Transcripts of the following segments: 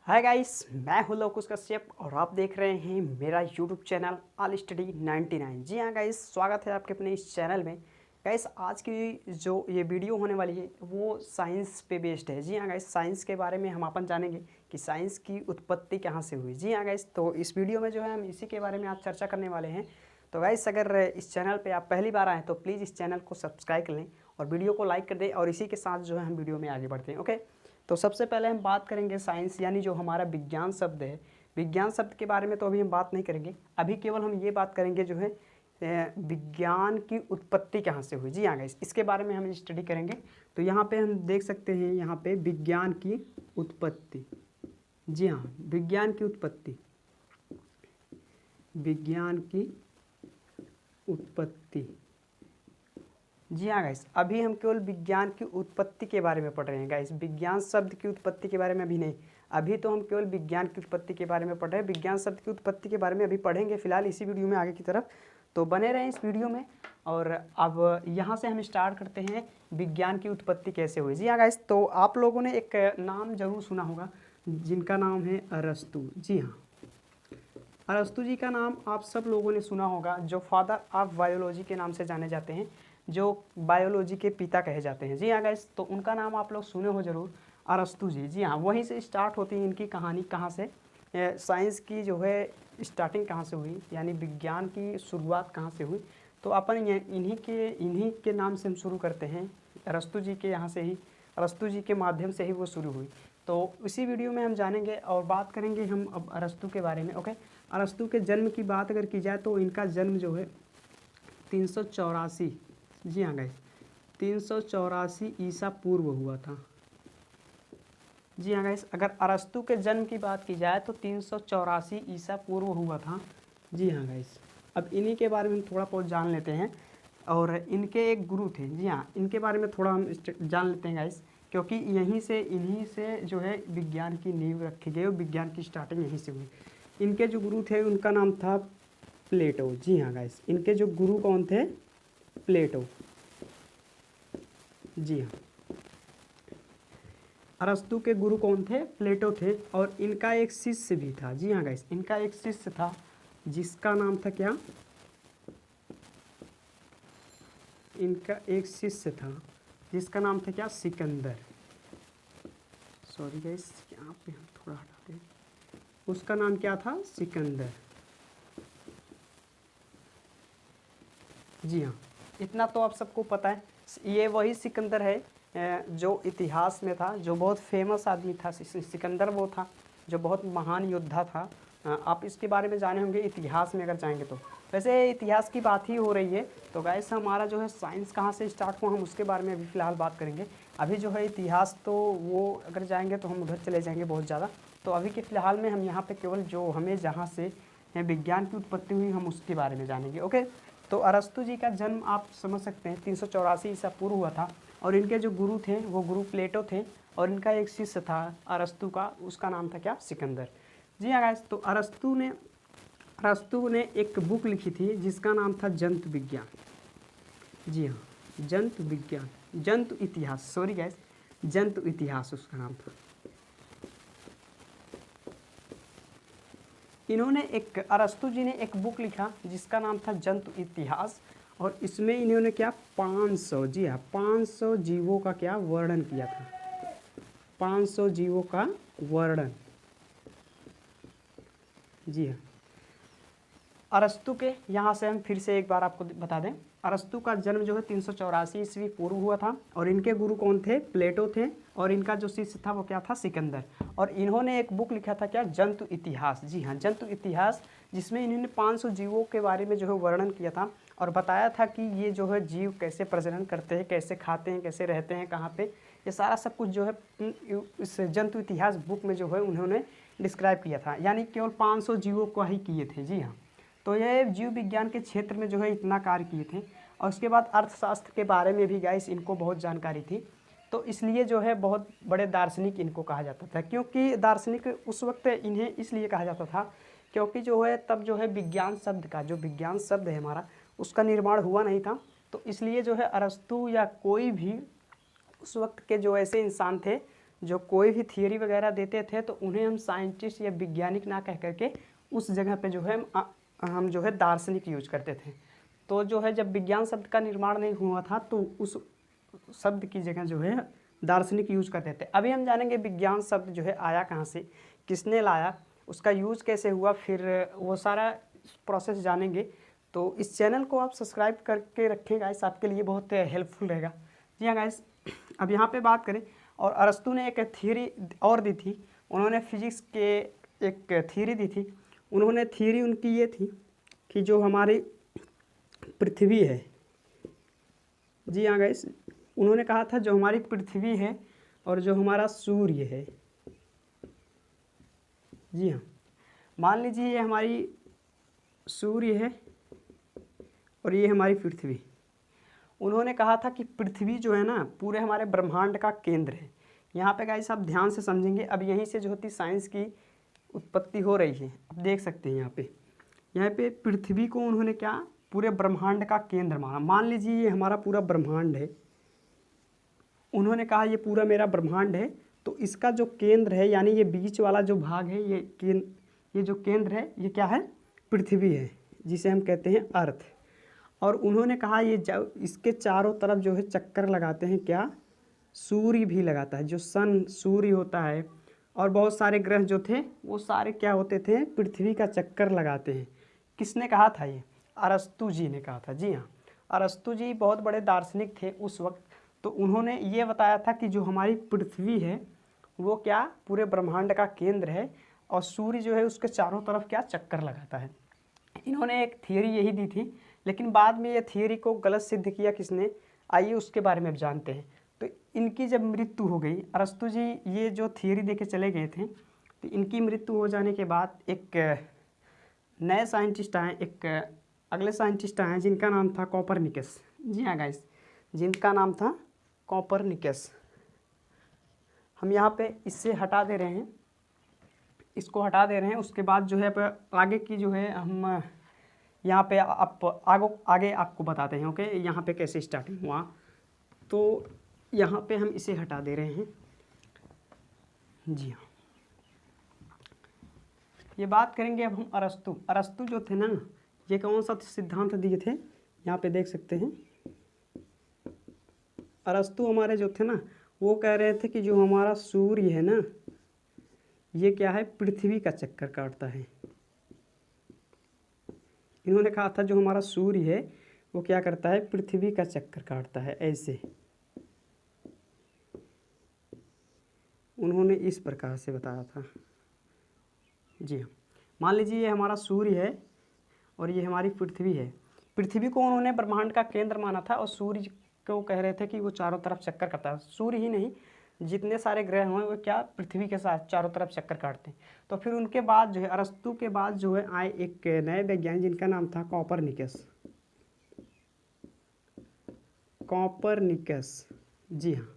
Hi guys, मैं हूं लोकुश कश्यप और आप देख रहे हैं मेरा यूट्यूब चैनल ऑल स्टडी 99। जी हाँ गाइस, स्वागत है आपके अपने इस चैनल में। गाइस, आज की जो ये वीडियो होने वाली है वो साइंस पे बेस्ड है। जी हाँ गाइस, साइंस के बारे में हम अपन जानेंगे कि साइंस की उत्पत्ति कहाँ से हुई। जी हाँ गाइस, तो इस वीडियो में जो है हम इसी के बारे में आज चर्चा करने वाले हैं। तो गाइस, अगर इस चैनल पर आप पहली बार आएँ तो प्लीज़ इस चैनल को सब्सक्राइब कर लें और वीडियो को लाइक कर दें, और इसी के साथ जो है हम वीडियो में आगे बढ़ते हैं। ओके, तो सबसे पहले हम बात करेंगे साइंस यानी जो हमारा विज्ञान शब्द है। विज्ञान शब्द के बारे में तो अभी हम बात नहीं करेंगे, अभी केवल हम ये बात करेंगे जो है विज्ञान की उत्पत्ति कहाँ से हुई। जी हाँ गाइस, इसके बारे में हम स्टडी करेंगे। तो यहाँ पे हम देख सकते हैं, यहाँ पे विज्ञान की उत्पत्ति। जी हाँ, विज्ञान की उत्पत्ति, विज्ञान की उत्पत्ति। जी हाँ गाइस, अभी हम केवल विज्ञान की उत्पत्ति के बारे में पढ़ रहे हैं गाइस, विज्ञान शब्द की उत्पत्ति के बारे में अभी नहीं। अभी तो हम केवल विज्ञान की उत्पत्ति के बारे में पढ़ रहे हैं, विज्ञान शब्द की उत्पत्ति के बारे में अभी पढ़ेंगे फिलहाल इसी वीडियो में आगे की तरफ। तो बने रहें इस वीडियो में। और अब यहाँ से हम स्टार्ट करते हैं विज्ञान की उत्पत्ति कैसे हुई। जी हाँ गाइस, तो आप लोगों ने एक नाम जरूर सुना होगा जिनका नाम है अरस्तु। जी हाँ, अरस्तु जी का नाम आप सब लोगों ने सुना होगा, जो फादर ऑफ बायोलॉजी के नाम से जाने जाते हैं, जो बायोलॉजी के पिता कहे जाते हैं। जी हाँ गाइस, तो उनका नाम आप लोग सुने हो जरूर, अरस्तु जी। जी हाँ, वहीं से स्टार्ट होती है इनकी कहानी। कहाँ से साइंस की जो है स्टार्टिंग कहाँ से हुई, यानी विज्ञान की शुरुआत कहाँ से हुई। तो अपन इन्हीं के नाम से हम शुरू करते हैं, अरस्तु जी के यहाँ से ही, अरस्तु जी के माध्यम से ही वो शुरू हुई। तो इसी वीडियो में हम जानेंगे और बात करेंगे हम अब अरस्तु के बारे में। ओके, अरस्तु के जन्म की बात अगर की जाए तो इनका जन्म जो है 384, जी हाँ गाइस, 384 ईसा पूर्व हुआ था। जी हाँ गाइस, अगर अरस्तु के जन्म की बात की जाए तो 384 ईसा पूर्व हुआ था। जी हाँ गाइस, अब इन्हीं के बारे में थोड़ा बहुत जान लेते हैं। और इनके एक गुरु थे। जी हाँ, इनके बारे में थोड़ा हम जान लेते हैं गाइस, क्योंकि इन्हीं से जो है विज्ञान की नींव रखी गई और विज्ञान की स्टार्टिंग यहीं से हुई। इनके जो गुरु थे उनका नाम था प्लेटो। जी हाँ गाइस, इनके जो गुरु कौन थे? प्लेटो। जी हाँ, अरस्तु के गुरु कौन थे? प्लेटो थे। और इनका एक शिष्य भी था। जी हाँ गाइस, इनका एक शिष्य था जिसका नाम था क्या? इनका एक शिष्य था जिसका नाम था क्या? सिकंदर। सॉरी गाइस, यहाँ पे हम थोड़ा हटाते हैं। उसका नाम क्या था? सिकंदर। जी हाँ, इतना तो आप सबको पता है। ये वही सिकंदर है जो इतिहास में था, जो बहुत फेमस आदमी था। सिकंदर वो था जो बहुत महान योद्धा था। आप इसके बारे में जाने होंगे इतिहास में अगर जाएंगे तो। वैसे इतिहास की बात ही हो रही है, तो गाइस हमारा जो है साइंस कहाँ से स्टार्ट हुआ हम उसके बारे में अभी फ़िलहाल बात करेंगे। अभी जो है इतिहास तो वो अगर जाएंगे तो हम उधर चले जाएंगे बहुत ज़्यादा। तो अभी के फ़िलहाल में हम यहाँ पर केवल जो हमें जहाँ से विज्ञान की उत्पत्ति हुई हम उसके बारे में जानेंगे। ओके, तो अरस्तु जी का जन्म आप समझ सकते हैं 384 ईसा पूर्व हुआ था। और इनके जो गुरु थे वो गुरु प्लेटो थे। और इनका एक शिष्य था अरस्तु का, उसका नाम था क्या? सिकंदर। जी हाँ गाइस, तो अरस्तु ने एक बुक लिखी थी जिसका नाम था जंतु विज्ञान। जी हाँ, जंतु विज्ञान, जंतु इतिहास, सॉरी गाइस, जंतु इतिहास उसका नाम था। इन्होंने अरस्तु जी ने एक बुक लिखा जिसका नाम था जंतु इतिहास। और इसमें इन्होंने क्या 500, जी हाँ, 500 जीवों का क्या वर्णन किया था? 500 जीवों का वर्णन। जी हाँ, अरस्तु के यहाँ से हम फिर से एक बार आपको बता दें, अरस्तु का जन्म जो है 384 ईस्वी पूर्व हुआ था। और इनके गुरु कौन थे? प्लेटो थे। और इनका जो शिष्य था वो क्या था? सिकंदर। और इन्होंने एक बुक लिखा था क्या? जंतु इतिहास। जी हाँ, जंतु इतिहास, जिसमें इन्होंने 500 जीवों के बारे में जो है वर्णन किया था और बताया था कि ये जो है जीव कैसे प्रजनन करते हैं, कैसे खाते हैं, कैसे रहते हैं, कहाँ पे, ये सारा सब कुछ जो है इस जंतु इतिहास बुक में जो है उन्होंने डिस्क्राइब किया था। यानी केवल 500 जीवों को ही किए थे। जी हाँ, तो ये जीव विज्ञान के क्षेत्र में जो है इतना कार्य किए थे। और उसके बाद अर्थशास्त्र के बारे में भी गाइस इनको बहुत जानकारी थी। तो इसलिए जो है बहुत बड़े दार्शनिक इनको कहा जाता था। क्योंकि दार्शनिक उस वक्त इन्हें इसलिए कहा जाता था क्योंकि जो है तब जो है विज्ञान शब्द का, जो विज्ञान शब्द है हमारा, उसका निर्माण हुआ नहीं था। तो इसलिए जो है अरस्तु या कोई भी उस वक्त के जो ऐसे इंसान थे जो कोई भी थियरी वगैरह देते थे तो उन्हें हम साइंटिस्ट या वैज्ञानिक ना कह करके उस जगह पे जो है हम जो है दार्शनिक यूज करते थे। तो जो है जब विज्ञान शब्द का निर्माण नहीं हुआ था तो उस शब्द की जगह जो है दार्शनिक यूज करते थे। अभी हम जानेंगे विज्ञान शब्द जो है आया कहाँ से, किसने लाया, उसका यूज कैसे हुआ, फिर वो सारा प्रोसेस जानेंगे। तो इस चैनल को आप सब्सक्राइब करके रखें गाइस, आपके लिए बहुत हेल्पफुल रहेगा। जी हाँ गाइस, अब यहाँ पे बात करें, और अरस्तु ने एक थियरी और दी थी, उन्होंने फिजिक्स के एक थियरी दी थी। उन्होंने थियरी उनकी ये थी कि जो हमारी पृथ्वी है, जी हाँ गाइस, उन्होंने कहा था जो हमारी पृथ्वी है और जो हमारा सूर्य है, जी हाँ, मान लीजिए ये हमारी सूर्य है और ये हमारी पृथ्वी। उन्होंने कहा था कि पृथ्वी जो है ना पूरे हमारे ब्रह्मांड का केंद्र है। यहाँ पे गाइस आप ध्यान से समझेंगे, अब यहीं से जो होती साइंस की उत्पत्ति हो रही है। अब देख सकते हैं यहाँ पे पृथ्वी को उन्होंने क्या पूरे ब्रह्मांड का केंद्र माना। मान लीजिए ये हमारा पूरा ब्रह्मांड है, उन्होंने कहा ये पूरा मेरा ब्रह्मांड है, तो इसका जो केंद्र है यानी ये बीच वाला जो भाग है, ये जो केंद्र है ये क्या है, पृथ्वी है, जिसे हम कहते हैं अर्थ। और उन्होंने कहा ये इसके चारों तरफ जो है चक्कर लगाते हैं, क्या, सूर्य भी लगाता है, जो सन सूर्य होता है, और बहुत सारे ग्रह जो थे वो सारे क्या होते थे, पृथ्वी का चक्कर लगाते हैं। किसने कहा था ये, अरस्तु जी ने कहा था। जी हाँ, अरस्तु जी बहुत बड़े दार्शनिक थे उस वक्त। तो उन्होंने ये बताया था कि जो हमारी पृथ्वी है वो क्या पूरे ब्रह्मांड का केंद्र है, और सूर्य जो है उसके चारों तरफ क्या चक्कर लगाता है। इन्होंने एक थियरी यही दी थी, लेकिन बाद में ये थियरी को गलत सिद्ध किया किसने, आइए उसके बारे में अब जानते हैं। तो इनकी जब मृत्यु हो गई, अरस्तु जी ये जो थियरी देके चले गए थे, तो इनकी मृत्यु हो जाने के बाद एक नए साइंटिस्ट आए, एक अगले साइंटिस्ट आए जिनका नाम था कोपरनिकस। जी हाँ गाइस, जिनका नाम था कोपरनिकस। हम यहाँ पे इससे हटा दे रहे हैं, इसको हटा दे रहे हैं। उसके बाद जो है आगे की जो है हम यहाँ पे आगे आपको बताते हैं। ओके, यहाँ पे कैसे स्टार्टिंग हुआ, तो यहाँ पे हम इसे हटा दे रहे हैं। जी हाँ, ये बात करेंगे अब हम अरस्तु जो थे ना, ये कौन सा सिद्धांत दिए थे, यहाँ पे देख सकते हैं। अरस्तु हमारे जो थे ना वो कह रहे थे कि जो हमारा सूर्य है ना ये क्या है, पृथ्वी का चक्कर काटता है। इन्होंने कहा था जो हमारा सूर्य है वो क्या करता है, पृथ्वी का चक्कर काटता है, ऐसे उन्होंने इस प्रकार से बताया था। जी हाँ, मान लीजिए ये हमारा सूर्य है और ये हमारी पृथ्वी है। पृथ्वी को उन्होंने ब्रह्मांड का केंद्र माना था, और सूर्य को कह रहे थे कि वो चारों तरफ चक्कर करता है। सूर्य ही नहीं, जितने सारे ग्रह हैं वो क्या पृथ्वी के साथ चारों तरफ चक्कर काटते हैं। तो फिर उनके बाद जो है अरस्तु के बाद जो है आए एक नए वैज्ञानिक जिनका नाम था कोपरनिकस। जी हाँ,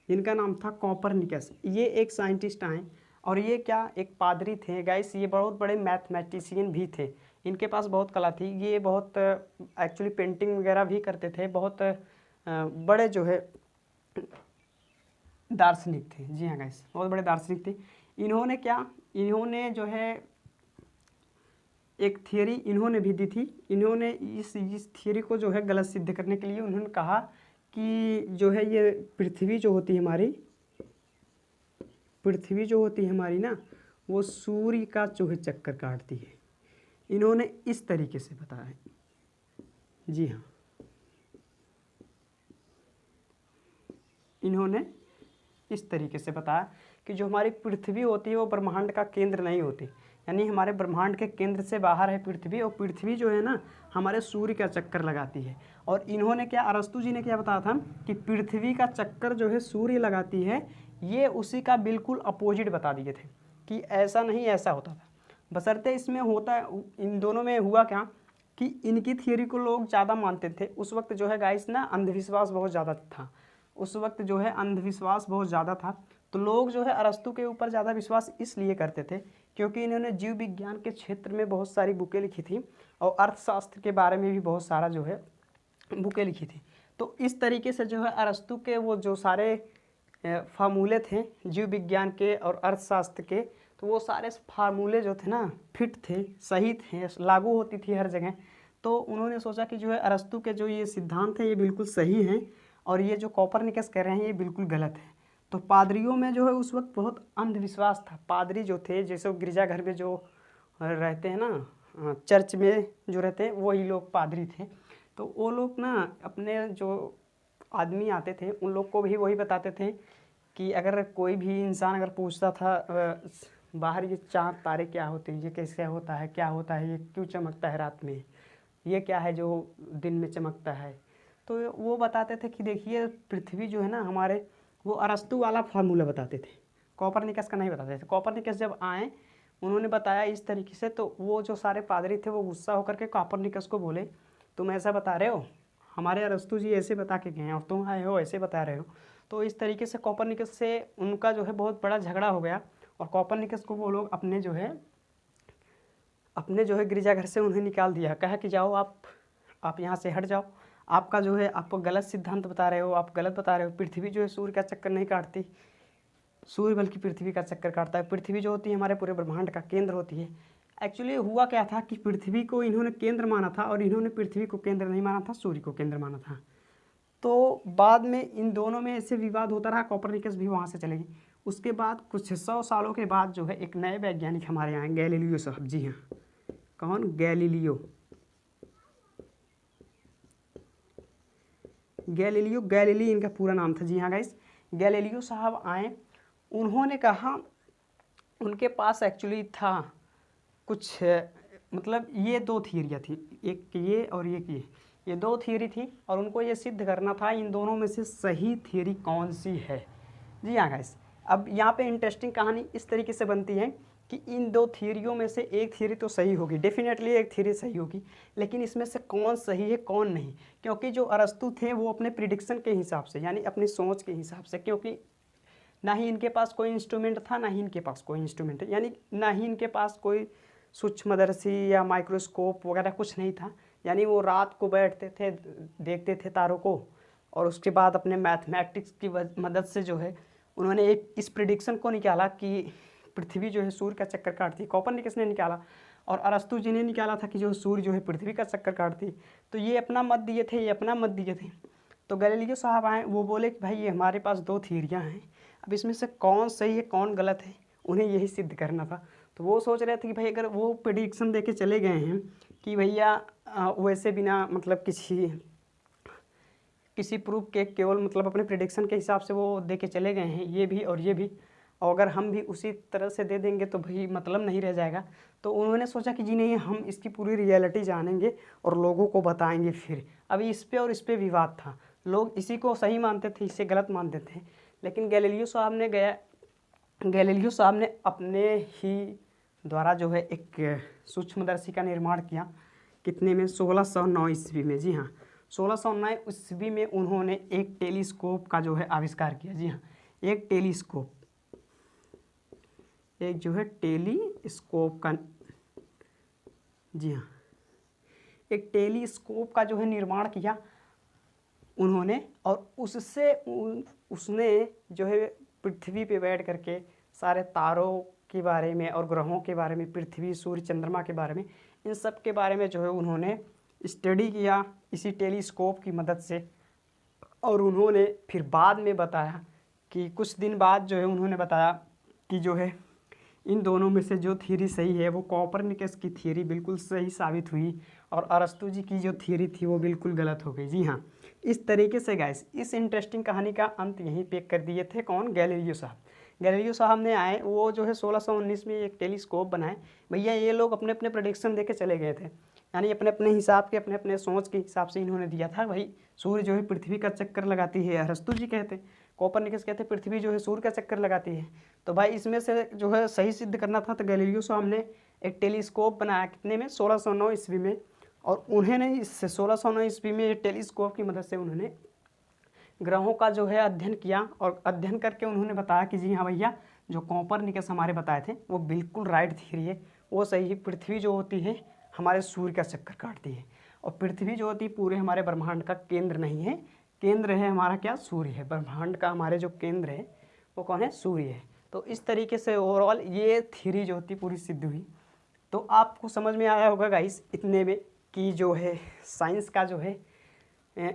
इनका नाम था कोपरनिकस। ये एक साइंटिस्ट आए, और ये क्या एक पादरी थे गाइस, ये बहुत बड़े मैथमेटिशियन भी थे। इनके पास बहुत कला थी, ये बहुत एक्चुअली पेंटिंग वगैरह भी करते थे, बहुत बड़े जो है दार्शनिक थे। जी हाँ गाइस, बहुत बड़े दार्शनिक थे। इन्होंने जो है एक थियरी इन्होंने भी दी थी। इन्होंने इस थियरी को जो है गलत सिद्ध करने के लिए उन्होंने कहा कि जो है ये पृथ्वी जो होती है हमारी ना, वो सूर्य का जो है चक्कर काटती है। इन्होंने इस तरीके से बताया है। जी हाँ, इन्होंने इस तरीके से बताया कि जो हमारी पृथ्वी होती है वो ब्रह्मांड का केंद्र नहीं होती, यानी हमारे ब्रह्मांड के केंद्र से बाहर है पृथ्वी, और पृथ्वी जो है ना हमारे सूर्य का चक्कर लगाती है। और इन्होंने क्या, अरस्तु जी ने क्या बताया था कि पृथ्वी का चक्कर जो है सूर्य लगाती है, ये उसी का बिल्कुल अपोजिट बता दिए थे कि ऐसा नहीं ऐसा होता था। बशर्ते इसमें होता है, इन दोनों में हुआ क्या कि इनकी थियरी को लोग ज़्यादा मानते थे। उस वक्त जो है गाइस ना अंधविश्वास बहुत ज़्यादा था, उस वक्त जो है अंधविश्वास बहुत ज़्यादा था। तो लोग जो है अरस्तु के ऊपर ज़्यादा विश्वास इसलिए करते थे क्योंकि इन्होंने जीव विज्ञान के क्षेत्र में बहुत सारी बुकें लिखी थी, और अर्थशास्त्र के बारे में भी बहुत सारा जो है बुकें लिखी थी। तो इस तरीके से जो है अरस्तु के वो जो सारे फार्मूले थे जीव विज्ञान के और अर्थशास्त्र के, तो वो सारे फार्मूले जो थे ना फिट थे, सही थे, लागू होती थी हर जगह। तो उन्होंने सोचा कि जो है अरस्तु के जो ये सिद्धांत हैं ये बिल्कुल सही हैं और ये जो कोपरनिकस कह रहे हैं ये बिल्कुल गलत है। तो पादरियों में जो है उस वक्त बहुत अंधविश्वास था। पादरी जो थे, जैसे वो गिरजाघर में जो रहते हैं ना, चर्च में जो रहते हैं वही लोग पादरी थे। तो वो लोग ना अपने जो आदमी आते थे उन लोग को भी वही बताते थे कि अगर कोई भी इंसान अगर पूछता था बाहर ये चाँद तारे क्या होते हैं, ये कैसे होता है, क्या होता है, ये क्यों चमकता है रात में, ये क्या है जो दिन में चमकता है, तो वो बताते थे कि देखिए पृथ्वी जो है ना हमारे, वो अरस्तु वाला फार्मूला बताते थे, कोपरनिकस का नहीं बताते थे। कोपरनिकस जब आए उन्होंने बताया इस तरीके से, तो वो जो सारे पादरी थे वो गुस्सा होकर के कोपरनिकस को बोले तुम ऐसा बता रहे हो, हमारे अरस्तु जी ऐसे बता के गए हैं और तुम आए हो ऐसे बता रहे हो। तो इस तरीके से कोपरनिकस से उनका जो है बहुत बड़ा झगड़ा हो गया और कोपरनिकस को वो लोग अपने जो है गिरजाघर से उन्हें निकाल दिया, कहा कि जाओ आप यहाँ से हट जाओ, आपका जो है आप गलत सिद्धांत बता रहे हो, आप गलत बता रहे हो। पृथ्वी जो है सूर्य का चक्कर नहीं काटती, सूर्य बल्कि पृथ्वी का चक्कर काटता है। पृथ्वी जो होती है हमारे पूरे ब्रह्मांड का केंद्र होती है। एक्चुअली हुआ क्या था कि पृथ्वी को इन्होंने केंद्र माना था और इन्होंने पृथ्वी को केंद्र नहीं माना था, सूर्य को केंद्र माना था। तो बाद में इन दोनों में ऐसे विवाद होता रहा, कोपरनिकस भी वहाँ से चले गए। उसके बाद कुछ 100 सालों के बाद जो है एक नए वैज्ञानिक हमारे यहाँ, गैलीलियो साहब। जी हाँ, कौन? गैलीलियो गैलीली इनका पूरा नाम था। जी हाँ गाइस, गैलीलियो साहब आए, उन्होंने कहा, उनके पास एक्चुअली था कुछ, मतलब ये दो थियरियाँ थी, एक ये और एक ये दो थियरी थी और उनको ये सिद्ध करना था इन दोनों में से सही थियरी कौन सी है। जी हाँ गाइस, अब यहाँ पे इंटरेस्टिंग कहानी इस तरीके से बनती है कि इन दो थियरियों में से एक थियरी तो सही होगी, डेफिनेटली एक थियरी सही होगी, लेकिन इसमें से कौन सही है कौन नहीं, क्योंकि जो अरस्तु थे वो अपने प्रिडिक्शन के हिसाब से, यानी अपनी सोच के हिसाब से, क्योंकि ना ही इनके पास कोई इंस्ट्रूमेंट था, ना ही इनके पास कोई इंस्ट्रूमेंट है, यानी ना ही इनके पास कोई सूक्ष्मदर्शी या माइक्रोस्कोप वगैरह कुछ नहीं था। यानी वो रात को बैठते थे, देखते थे तारों को और उसके बाद अपने मैथमेटिक्स की मदद से जो है उन्होंने एक इस प्रिडिक्शन को निकाला कि पृथ्वी जो है सूर्य का चक्कर काटती है। कोपरनिकस ने निकाला और अरस्तु जी ने निकाला था कि जो सूर्य जो है पृथ्वी का चक्कर काटती। तो ये अपना मत दिए थे, ये अपना मत दिए थे। तो गैलीलियो साहब आए, वो बोले कि भाई ये हमारे पास दो थियरियाँ हैं, अब इसमें से कौन सही है कौन गलत है, उन्हें यही सिद्ध करना था। तो वो सोच रहे थे कि भाई अगर वो प्रेडिक्शन दे के चले गए हैं कि भैया वैसे बिना मतलब किसी प्रूफ के, केवल मतलब अपने प्रेडिक्शन के हिसाब से वो दे के चले गए हैं, ये भी और ये भी, और अगर हम भी उसी तरह से दे देंगे तो भाई मतलब नहीं रह जाएगा। तो उन्होंने सोचा कि जी नहीं, हम इसकी पूरी रियलिटी जानेंगे और लोगों को बताएंगे। फिर अभी इस पे और इस पे विवाद था, लोग इसी को सही मानते थे, इसे गलत मानते थे। लेकिन गैलीलियो साहब ने अपने ही द्वारा जो है एक सूक्ष्मदर्शी का निर्माण किया। कितने में? 1609 ईस्वी में। जी हाँ, 1609 ईस्वी में उन्होंने एक टेलीस्कोप का जो है आविष्कार किया। जी हाँ, एक टेलीस्कोप, एक जो है टेलीस्कोप का, जी हाँ, एक टेलीस्कोप का जो है निर्माण किया उन्होंने, और उसने जो है पृथ्वी पे बैठ करके सारे तारों के बारे में और ग्रहों के बारे में, पृथ्वी, सूर्य, चंद्रमा के बारे में, इन सब के बारे में जो है उन्होंने स्टडी किया इसी टेलीस्कोप की मदद से। और उन्होंने फिर बाद में बताया कि कुछ दिन बाद जो है उन्होंने बताया कि जो है इन दोनों में से जो थियरी सही है वो कोपरनिकस की थियरी बिल्कुल सही साबित हुई और अरस्तु जी की जो थियरी थी वो बिल्कुल गलत हो गई। जी हाँ, इस तरीके से गाइस इस इंटरेस्टिंग कहानी का अंत यहीं पे कर दिए थे। कौन? गैलीलियो साहब। गैलीलियो साहब ने आए, वो जो है 1619 में एक टेलीस्कोप बनाए। भैया ये लोग अपने अपने प्रेडिक्शन दे के चले गए थे, यानी अपने अपने हिसाब के, अपने अपने सोच के हिसाब से इन्होंने दिया था। भाई सूर्य जो है पृथ्वी का चक्कर लगाती है, अरस्तु जी कहते, कोपरनिकस कहते पृथ्वी जो है सूर्य का चक्कर लगाती है। तो भाई इसमें से जो है सही सिद्ध करना था, तो गैलीलियो साहब ने एक टेलीस्कोप बनाया। कितने में? 1609 ईस्वी में। और उन्होंने इससे 1609 ईस्वी में ये टेलीस्कोप की मदद से उन्होंने ग्रहों का जो है अध्ययन किया और अध्ययन करके उन्होंने बताया कि जी हाँ भैया, जो कोपरनिकस हमारे बताए थे वो बिल्कुल राइट थियरी है, वो सही है। पृथ्वी जो होती है हमारे सूर्य का चक्कर काटती है और पृथ्वी जो होती है पूरे हमारे ब्रह्मांड का केंद्र नहीं है, केंद्र है हमारा क्या? सूर्य है। ब्रह्मांड का हमारे जो केंद्र है वो कौन है, सूर्य है। तो इस तरीके से ओवरऑल ये थ्योरी जो होती पूरी सिद्ध हुई। तो आपको समझ में आया होगा गाइस इतने में कि जो है साइंस का जो है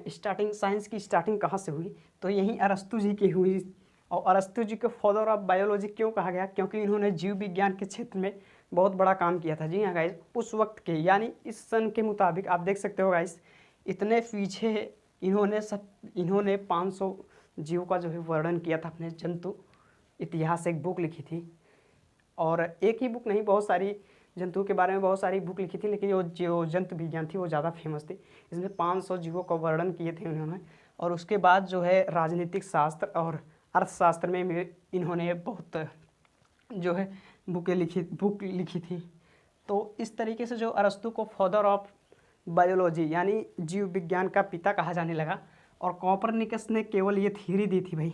स्टार्टिंग, साइंस की स्टार्टिंग कहाँ से हुई, तो यहीं अरस्तु जी की हुई। और अरस्तु जी को फादर ऑफ बायोलॉजी क्यों कहा गया, क्योंकि इन्होंने जीव विज्ञान के क्षेत्र में बहुत बड़ा काम किया था। जी हाँ गाइस, उस वक्त के यानी इस सन के मुताबिक आप देख सकते हो गाइस, इतने पीछे इन्होंने 500 जीव का जो है वर्णन किया था अपने जंतु इतिहास, एक बुक लिखी थी। और एक ही बुक नहीं, बहुत सारी जंतुओं के बारे में बहुत सारी बुक लिखी थी, लेकिन जो जंतु विज्ञान थी वो ज़्यादा फेमस थी। इसमें 500 जीवों का वर्णन किए थे उन्होंने। और उसके बाद जो है राजनीतिक शास्त्र और अर्थशास्त्र में इन्होंने बहुत जो है बुक लिखी थी। तो इस तरीके से जो अरस्तु को फादर ऑफ बायोलॉजी यानी जीव विज्ञान का पिता कहा जाने लगा। और कॉपरनिकस ने केवल ये थियरी दी थी भाई।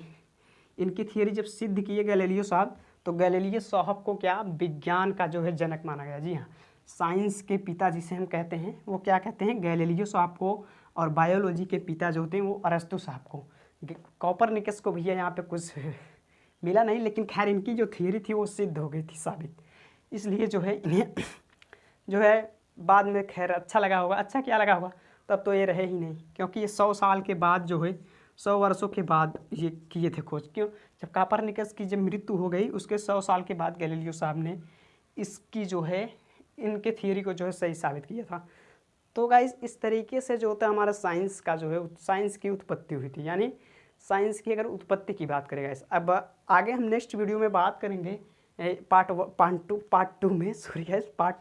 इनकी थियरी जब सिद्ध किए गैलीलियो साहब, तो गैलीलियो साहब को क्या विज्ञान का जो है जनक माना गया। जी हाँ, साइंस के पिता जिसे हम कहते हैं वो क्या कहते हैं, गैलीलियो साहब को। और बायोलॉजी के पिता जो होते हैं वो अरस्तु साहब को। कॉपरनिकस को भैया यहाँ पे कुछ मिला नहीं, लेकिन खैर इनकी जो थियरी थी वो सिद्ध हो गई थी साबित। इसलिए जो है इन्हें जो है बाद में खैर अच्छा लगा होगा। अच्छा क्या लगा होगा, तब तो ये रहे ही नहीं, क्योंकि ये 100 साल के बाद जो है 100 वर्षों के बाद ये किए थे खोज। क्यों, जब कॉपरनिकस की जब मृत्यु हो गई उसके 100 साल के बाद गैलीलियो साहब ने इसकी जो है इनके थियरी को जो है सही साबित किया था। तो गाइस इस तरीके से जो होता है हमारा साइंस का जो है साइंस की उत्पत्ति हुई थी। यानी साइंस की अगर उत्पत्ति की बात करें गाइस, अब आगे हम नेक्स्ट वीडियो में बात करेंगे पार्ट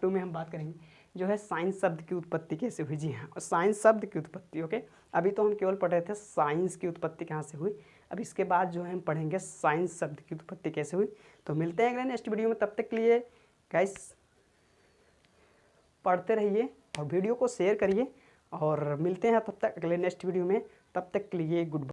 टू में हम बात करेंगे जो है साइंस शब्द की उत्पत्ति कैसे हुई। जी हाँ, साइंस शब्द की उत्पत्ति। ओके, अभी तो हम केवल पढ़ रहे थे साइंस की उत्पत्ति कहाँ से हुई। अब इसके बाद जो है हम पढ़ेंगे साइंस शब्द की उत्पत्ति कैसे हुई। तो मिलते हैं अगले नेक्स्ट वीडियो में, तब तक के लिए गाइस पढ़ते रहिए और वीडियो को शेयर करिए। और मिलते हैं तब तक अगले नेक्स्ट वीडियो में, तब तक के लिए गुड बाय।